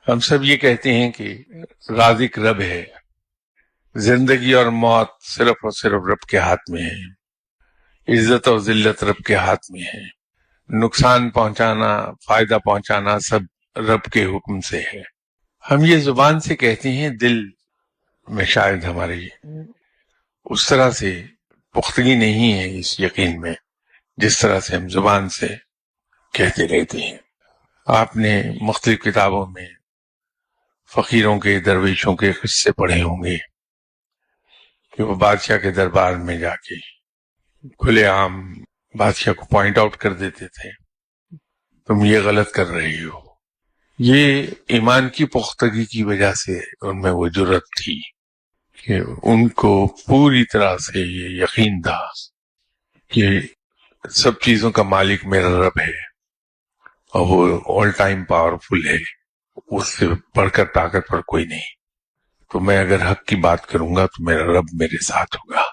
ہم سب یہ کہتے ہیں کہ رازق رب ہے، زندگی اور موت صرف اور صرف رب کے ہاتھ میں ہے، عزت اور ذلت رب کے ہاتھ میں ہے، نقصان پہنچانا فائدہ پہنچانا سب رب کے حکم سے ہے۔ ہم یہ زبان سے کہتے ہیں، دل میں شاید ہماری اس طرح سے پختگی نہیں ہے اس یقین میں جس طرح سے ہم زبان سے کہتے رہتے ہیں۔ آپ نے مختلف کتابوں میں فقیروں کے درویشوں کے قصے پڑھے ہوں گے کہ وہ بادشاہ کے دربار میں جا کے کھلے عام بادشاہ کو پوائنٹ آؤٹ کر دیتے تھے، تم یہ غلط کر رہی ہو۔ یہ ایمان کی پختگی کی وجہ سے ان میں وہ جرأت تھی کہ ان کو پوری طرح سے یہ یقین تھا کہ سب چیزوں کا مالک میرا رب ہے اور وہ آل ٹائم پاورفل ہے، اس سے بڑھ کر طاقتور کوئی نہیں، تو میں اگر حق کی بات کروں گا تو میرا رب میرے ساتھ ہوگا۔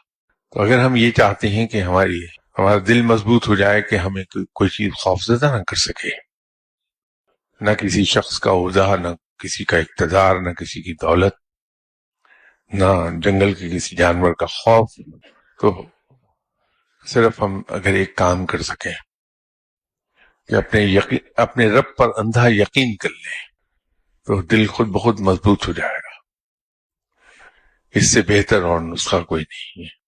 تو اگر ہم یہ چاہتے ہیں کہ ہمارا دل مضبوط ہو جائے کہ ہمیں کوئی چیز خوفزدہ نہ کر سکے، نہ کسی شخص کا عہدہ، نہ کسی کا اقتدار، نہ کسی کی دولت، نہ جنگل کے کسی جانور کا خوف، تو صرف ہم اگر ایک کام کر سکیں کہ اپنے رب پر اندھا یقین کر لیں تو دل خود بخود مضبوط ہو جائے گا۔ اس سے بہتر اور نسخہ کوئی نہیں ہے۔